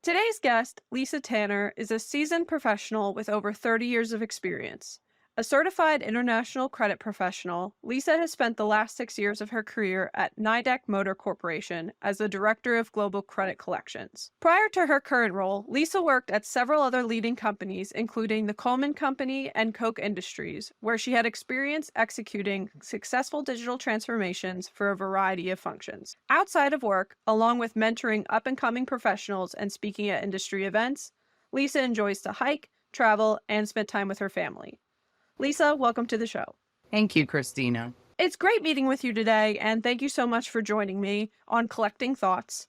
Today's guest, Lisa Tanner, is a seasoned professional with over 30 years of experience. A certified international credit professional, Lisa has spent the last 6 years of her career at Nidec Motor Corporation as the Director of Global Credit Collections. Prior to her current role, Lisa worked at several other leading companies, including the Coleman Company and Koch Industries, where she had experience executing successful digital transformations for a variety of functions. Outside of work, along with mentoring up-and-coming professionals and speaking at industry events, Lisa enjoys to hike, travel, and spend time with her family. Lisa, welcome to the show. Thank you, Christina. It's great meeting with you today, and thank you so much for joining me on Collecting Thoughts.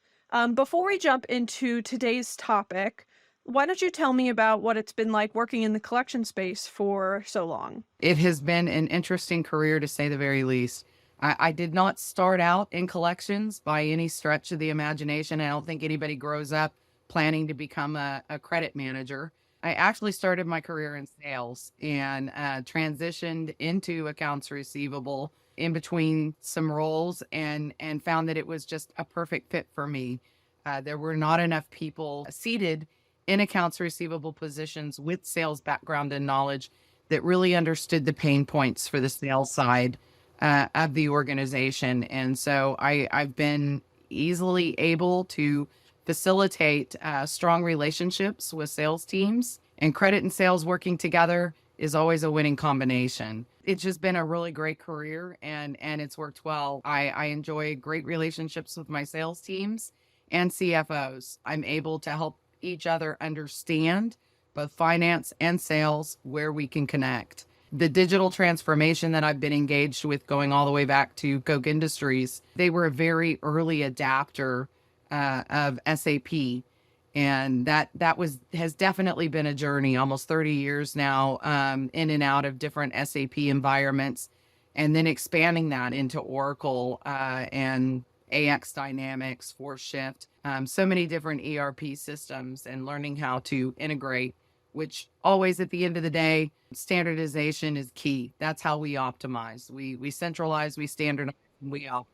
Before we jump into today's topic, why don't you tell me about what it's been like working in the collection space for so long? It has been an interesting career to say the very least. I did not start out in collections by any stretch of the imagination. I don't think anybody grows up planning to become a credit manager. I actually started my career in sales and transitioned into accounts receivable in between some roles and found that it was just a perfect fit for me. There were not enough people seated in accounts receivable positions with sales background and knowledge that really understood the pain points for the sales side of the organization. And so I've been easily able to facilitate strong relationships with sales teams, and credit and sales working together is always a winning combination. It's just been a really great career and it's worked well. I enjoy great relationships with my sales teams and CFOs. I'm able to help each other understand both finance and sales where we can connect. The digital transformation that I've been engaged with going all the way back to Koch Industries, they were a very early adapter of SAP. And that has definitely been a journey, almost 30 years now, in and out of different SAP environments, and then expanding that into Oracle and AX Dynamics, ForShift, so many different ERP systems, and learning how to integrate, which always at the end of the day, standardization is key. That's how we optimize. We centralize, we standardize, and we optimize.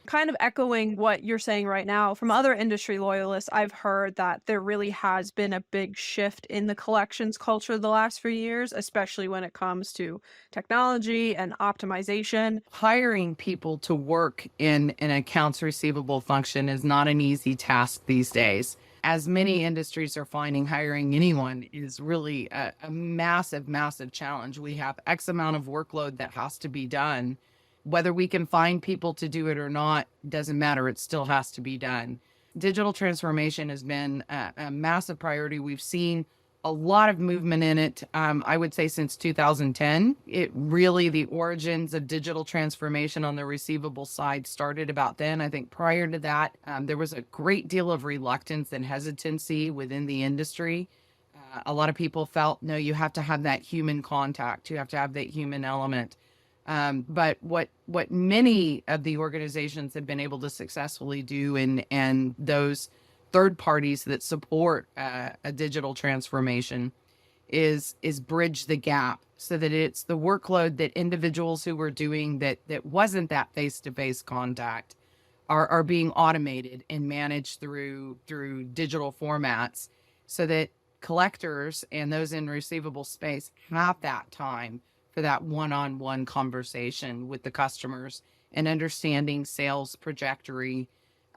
Kind of echoing what you're saying right now, from other industry loyalists, I've heard that there really has been a big shift in the collections culture the last few years, especially when it comes to technology and optimization. Hiring people to work in an accounts receivable function is not an easy task these days. As many industries are finding, hiring anyone is really a massive, massive challenge. We have X amount of workload that has to be done. Whether we can find people to do it or not, doesn't matter. It still has to be done. Digital transformation has been a massive priority. We've seen a lot of movement in it, I would say since 2010. The origins of digital transformation on the receivable side started about then. I think prior to that, there was a great deal of reluctance and hesitancy within the industry. A lot of people felt, no, you have to have that human contact. You have to have that human element. But what many of the organizations have been able to successfully do, and those third parties that support a digital transformation, is bridge the gap so that it's the workload that individuals who were doing that wasn't that face-to-face contact are being automated and managed through digital formats, so that collectors and those in receivable space have that time for that one-on-one conversation with the customers and understanding sales trajectory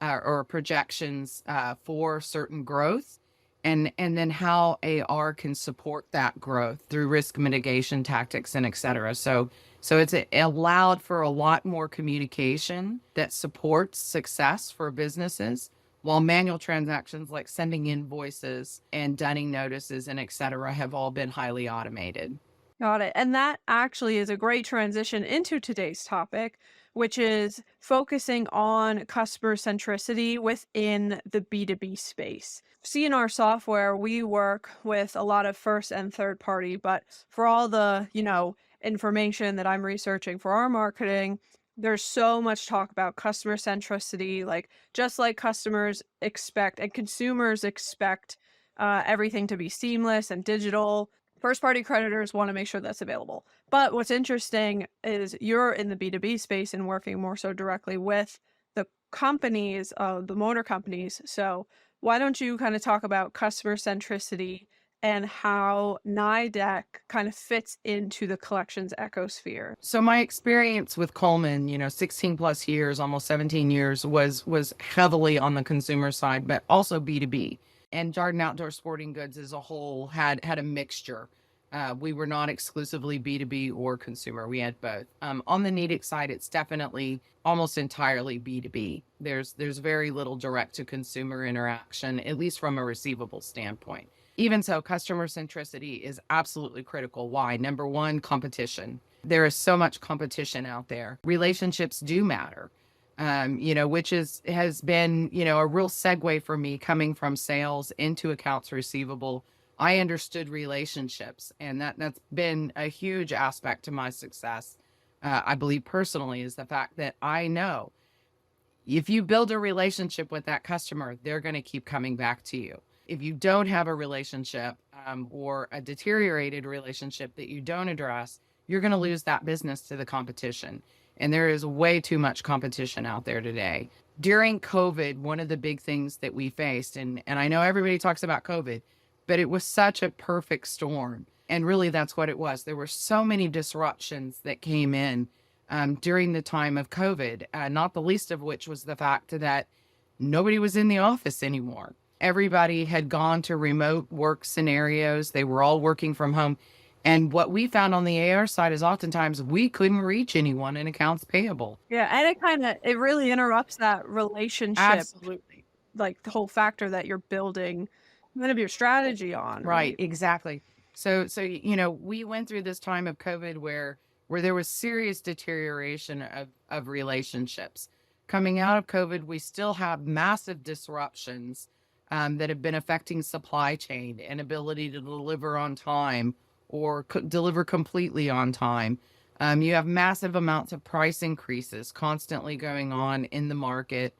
or projections for certain growth, and then how AR can support that growth through risk mitigation tactics and et cetera. So it's allowed for a lot more communication that supports success for businesses, while manual transactions like sending invoices and dunning notices and et cetera have all been highly automated. Got it. And that actually is a great transition into today's topic, which is focusing on customer centricity within the B2B space. C&R Software, we work with a lot of first and third party, but for all the, information that I'm researching for our marketing, there's so much talk about customer centricity, like just like customers expect and consumers expect everything to be seamless and digital. First party creditors want to make sure that's available. But what's interesting is you're in the B2B space and working more so directly with the companies, the motor companies. So Why don't you kind of talk about customer centricity and how Nidec kind of fits into the collections ecosphere? So my experience with Coleman, 16 plus years, almost 17 years, was heavily on the consumer side, but also B2B. And Jarden Outdoor Sporting Goods as a whole had a mixture. We were not exclusively B2B or consumer. We had both. On the Nidec side, it's definitely almost entirely B2B. There's very little direct to consumer interaction, at least from a receivable standpoint. Even so, customer centricity is absolutely critical. Why? Number one, competition. There is so much competition out there. Relationships do matter, which has been, a real segue for me coming from sales into accounts receivable. I understood relationships, and that's been a huge aspect to my success. I believe personally is the fact that I know if you build a relationship with that customer, they're going to keep coming back to you. If you don't have a relationship or a deteriorated relationship that you don't address, you're going to lose that business to the competition. And there is way too much competition out there today. During COVID, one of the big things that we faced, and I know everybody talks about COVID, but it was such a perfect storm. And really, that's what it was. There were so many disruptions that came in during the time of COVID, not the least of which was the fact that nobody was in the office anymore. Everybody had gone to remote work scenarios. They were all working from home. And what we found on the AR side is oftentimes we couldn't reach anyone in accounts payable. Yeah, and it really interrupts that relationship, Absolutely. like the whole factor that you're building kind of your strategy on, Right, right? exactly. So we went through this time of COVID where there was serious deterioration of relationships. Coming out of COVID, we still have massive disruptions that have been affecting supply chain and ability to deliver on time or deliver completely on time. You have massive amounts of price increases constantly going on in the market,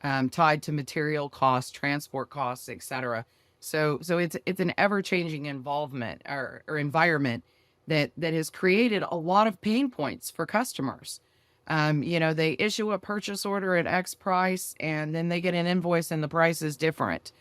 tied to material costs, transport costs, etc. So it's an ever changing involvement or environment that has created a lot of pain points for customers. They issue a purchase order at X price and then they get an invoice and the price is different.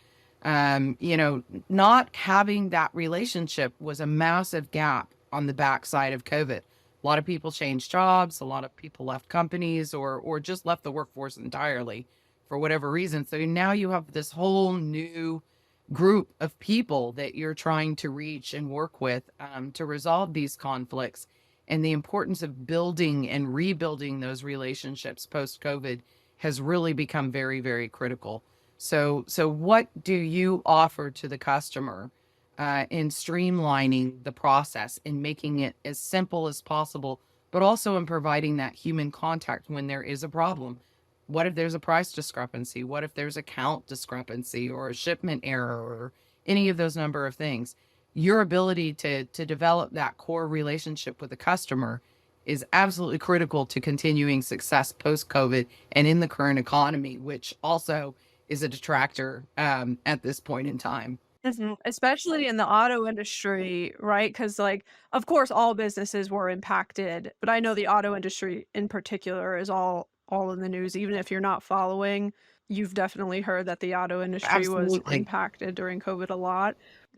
Not having that relationship was a massive gap on the backside of COVID. A lot of people changed jobs, a lot of people left companies or just left the workforce entirely for whatever reason. So now you have this whole new group of people that you're trying to reach and work with to resolve these conflicts. And the importance of building and rebuilding those relationships post COVID has really become very, very critical. So what do you offer to the customer in streamlining the process and making it as simple as possible, but also in providing that human contact when there is a problem? What if there's a price discrepancy? What if there's a count discrepancy or a shipment error or any of those number of things? Your ability to develop that core relationship with the customer is absolutely critical to continuing success post COVID and in the current economy, which also is a detractor at this point in time. Mhm. Especially in the auto industry, right? Because, like, of course, all businesses were impacted, but I know the auto industry in particular is all in the news. Even if you're not following, you've definitely heard that the auto industry was Absolutely. impacted during COVID a lot.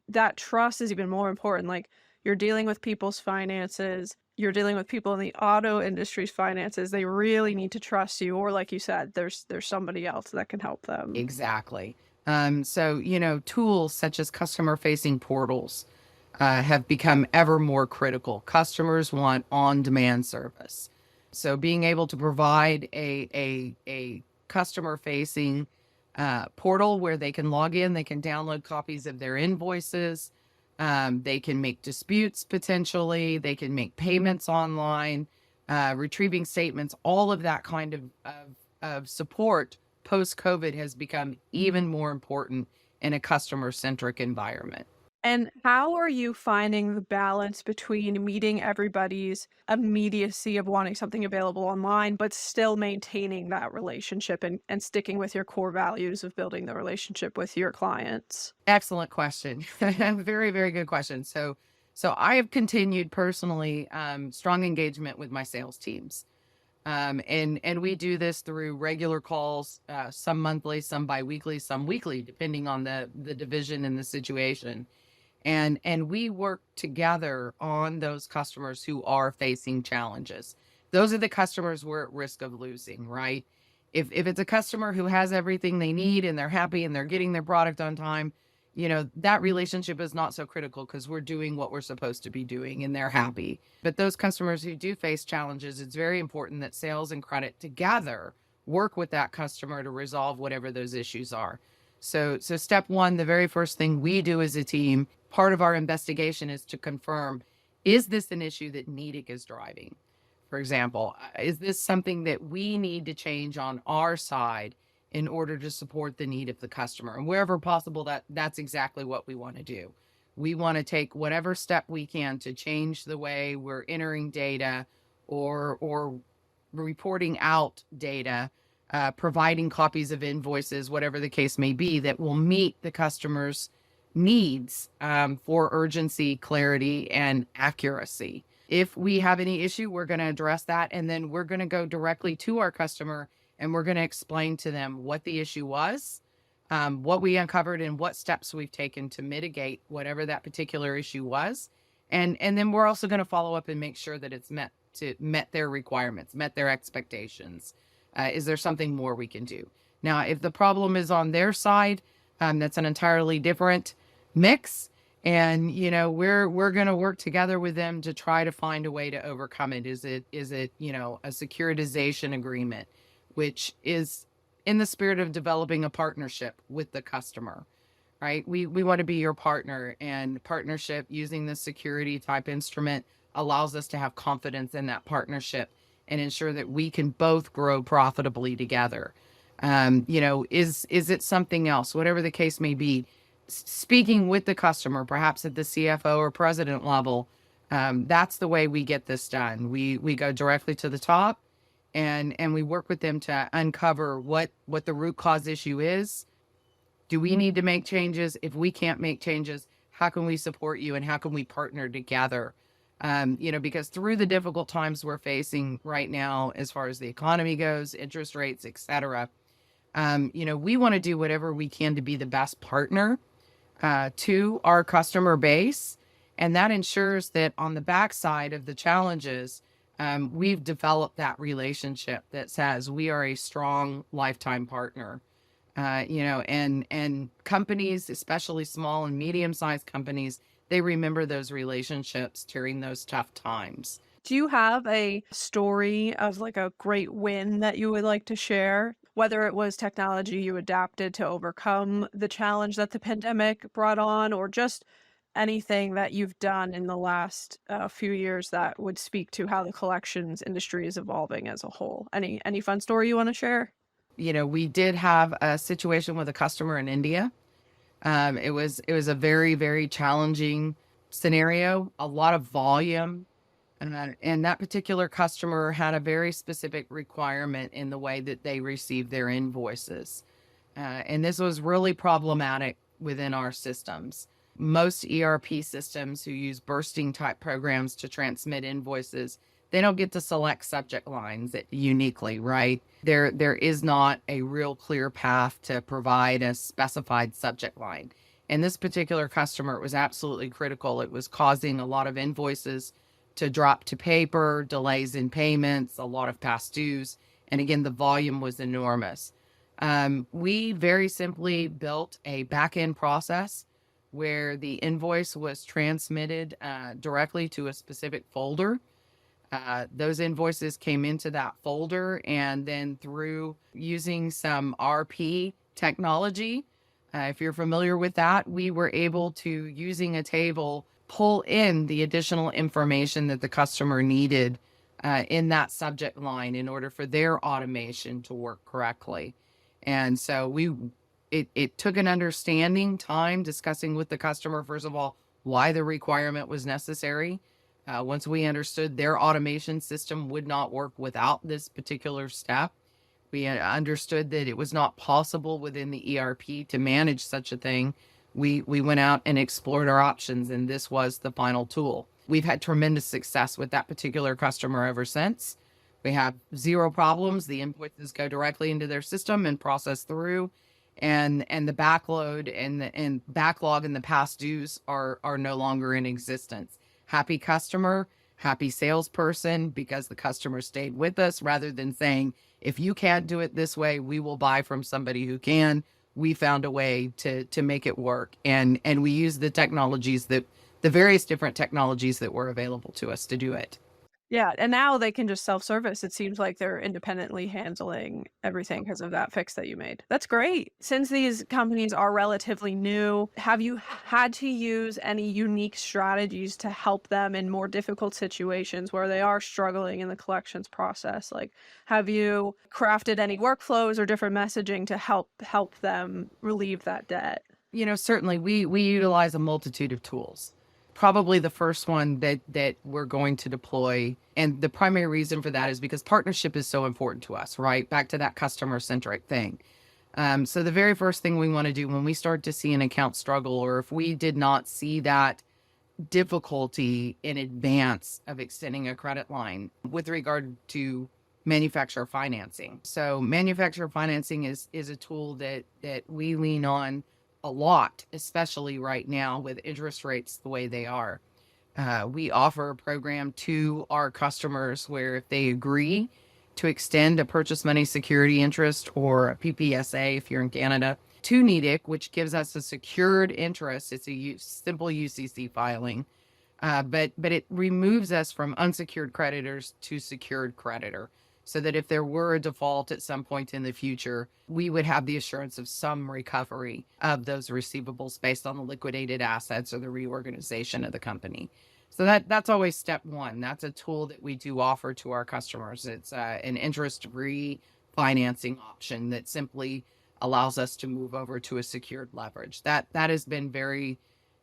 That trust is even more important. Like, you're dealing with people's finances, you're dealing with people in the auto industry's finances. They really need to trust you, or like you said, there's somebody else that can help them. Exactly. Tools such as customer facing portals have become ever more critical. Customers want on demand service. So being able to provide a customer facing portal where they can log in, they can download copies of their invoices, they can make disputes potentially, they can make payments online, retrieving statements, all of that kind of support post COVID has become even more important in a customer centric environment. And how are you finding the balance between meeting everybody's immediacy of wanting something available online, but still maintaining that relationship and sticking with your core values of building the relationship with your clients? Excellent question. Very, very good question. So I have continued personally strong engagement with my sales teams. And we do this through regular calls, some monthly, some biweekly, some weekly, depending on the division and the situation. And we work together on those customers who are facing challenges. Those are the customers we're at risk of losing, right? If it's a customer who has everything they need and they're happy and they're getting their product on time, that relationship is not so critical because we're doing what we're supposed to be doing and they're happy. But those customers who do face challenges, it's very important that sales and credit together work with that customer to resolve whatever those issues are. So step one, the very first thing we do as a team, part of our investigation is to confirm, is this an issue that Nidec is driving? For example, is this something that we need to change on our side in order to support the need of the customer? And wherever possible, that's exactly what we want to do. We want to take whatever step we can to change the way we're entering data or reporting out data, providing copies of invoices, whatever the case may be, that will meet the customer's needs for urgency, clarity, and accuracy. If we have any issue, we're going to address that. And then we're going to go directly to our customer and we're going to explain to them what the issue was, what we uncovered, and what steps we've taken to mitigate whatever that particular issue was. And then we're also going to follow up and make sure that it's met their requirements, met their expectations. Is there something more we can do? Now, if the problem is on their side, that's an entirely different mix. And, we're going to work together with them to try to find a way to overcome it. Is it, a securitization agreement, which is in the spirit of developing a partnership with the customer, right? We want to be your partner, and partnership using the security type instrument allows us to have confidence in that partnership and ensure that we can both grow profitably together. Is it something else? Whatever the case may be, speaking with the customer, perhaps at the CFO or president level, that's the way we get this done. We go directly to the top, and we work with them to uncover what the root cause issue is. Do we need to make changes? If we can't make changes, how can we support you and how can we partner together? Because through the difficult times we're facing right now, as far as the economy goes, interest rates, et cetera, we want to do whatever we can to be the best partner to our customer base. And that ensures that on the backside of the challenges, we've developed that relationship that says we are a strong lifetime partner. And companies, especially small and medium-sized companies, they remember those relationships during those tough times. Do you have a story of like a great win that you would like to share? Whether it was technology you adapted to overcome the challenge that the pandemic brought on, or just anything that you've done in the last few years that would speak to how the collections industry is evolving as a whole. Any fun story you want to share? We did have a situation with a customer in India. It was a very, very challenging scenario, a lot of volume. And that particular customer had a very specific requirement in the way that they received their invoices. And this was really problematic within our systems. Most ERP systems who use bursting type programs to transmit invoices, they don't get to select subject lines uniquely, right? There is not a real clear path to provide a specified subject line. And this particular customer, it was absolutely critical. It was causing a lot of invoices to drop to paper, delays in payments, a lot of past dues. And again, the volume was enormous. We very simply built a back-end process where the invoice was transmitted directly to a specific folder. Those invoices came into that folder, and then through using some RP technology, if you're familiar with that, we were able to, using a table, pull in the additional information that the customer needed in that subject line in order for their automation to work correctly. And so it took an understanding time discussing with the customer, first of all, why the requirement was necessary. Once we understood their automation system would not work without this particular step, we understood that it was not possible within the ERP to manage such a thing. We went out and explored our options, and this was the final tool. We've had tremendous success with that particular customer ever since. We have zero problems. The invoices go directly into their system and process through, and the backload and backlog and the past dues are no longer in existence. Happy customer, happy salesperson, because the customer stayed with us, rather than saying, if you can't do it this way, we will buy from somebody who can. We found a way to make it work, and we use the various different technologies that were available to us to do it. Yeah, and now they can just self-service. It seems like they're independently handling everything because of that fix that you made. That's great. Since these companies are relatively new, have you had to use any unique strategies to help them in more difficult situations where they are struggling in the collections process? Like, have you crafted any workflows or different messaging to help them relieve that debt? Certainly we utilize a multitude of tools. Probably the first one that we're going to deploy, and the primary reason for that is because partnership is so important to us, right? Back to that customer centric thing. So the very first thing we want to do when we start to see an account struggle, or if we did not see that difficulty in advance of extending a credit line with regard to manufacturer financing. So manufacturer financing is a tool that we lean on a lot, especially right now with interest rates the way they are. We offer a program to our customers where if they agree to extend a purchase money security interest, or a PPSA if you're in Canada, to Nidec, which gives us a secured interest. It's a simple UCC filing, but it removes us from unsecured creditors to secured creditor, so that if there were a default at some point in the future, we would have the assurance of some recovery of those receivables based on the liquidated assets or the reorganization of the company. So that's always step one. That's a tool that we do offer to our customers. It's an interest-free financing option that simply allows us to move over to a secured leverage. That has been very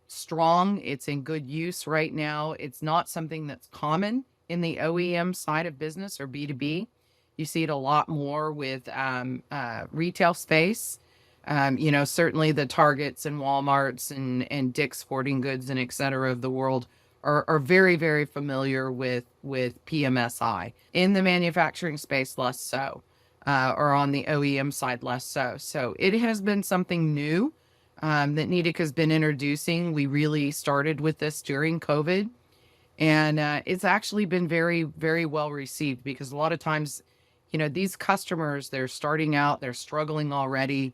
strong. It's in good use right now. It's not something that's common in the OEM side of business or B2B. You see it a lot more with retail space. Certainly the Targets and Walmarts and Dick's Sporting Goods and et cetera of the world are very, very familiar with PMSI. In the manufacturing space, less so, or on the OEM side, less so. So it has been something new that Nidec has been introducing. We really started with this during COVID, and it's actually been very, very well received, because a lot of times, these customers, they're starting out, they're struggling already,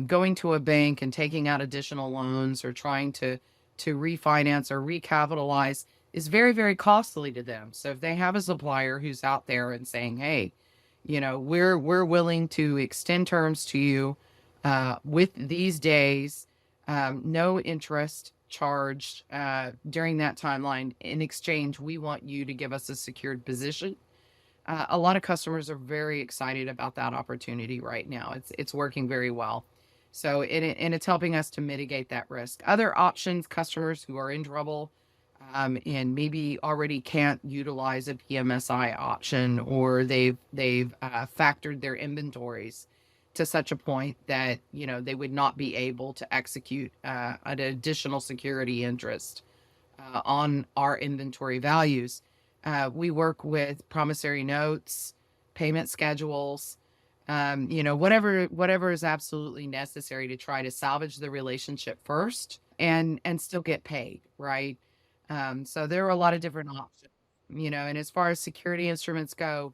going to a bank and taking out additional loans or trying to refinance or recapitalize is very, very costly to them. So if they have a supplier who's out there and saying, hey, we're willing to extend terms to you with these days, no interest charged during that timeline. In exchange, we want you to give us a secured position. A lot of customers are very excited about that opportunity right now. It's working very well. So and it's helping us to mitigate that risk. Other options, customers who are in trouble and maybe already can't utilize a PMSI option, or they've factored their inventories to such a point that they would not be able to execute an additional security interest on our inventory values. We work with promissory notes, payment schedules, whatever is absolutely necessary to try to salvage the relationship first and still get paid, right? So there are a lot of different options, and as far as security instruments go,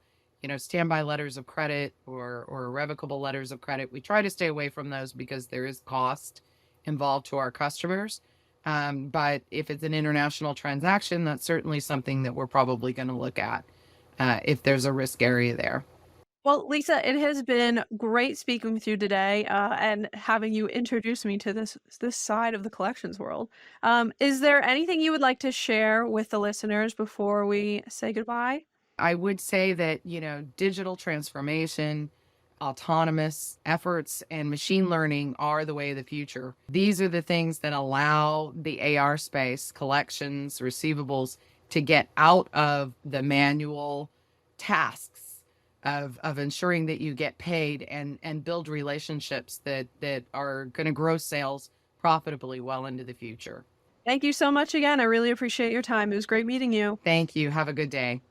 standby letters of credit or irrevocable letters of credit, we try to stay away from those because there is cost involved to our customers. But if it's an international transaction, that's certainly something that we're probably going to look at if there's a risk area there. Well, Lisa, it has been great speaking with you today, and having you introduce me to this side of the collections world. Is there anything you would like to share with the listeners before we say goodbye? I would say that, digital transformation, autonomous efforts, and machine learning are the way of the future. These are the things that allow the AR space, collections, receivables, to get out of the manual tasks of ensuring that you get paid and build relationships that are going to grow sales profitably well into the future. Thank you so much again. I really appreciate your time. It was great meeting you. Thank you. Have a good day.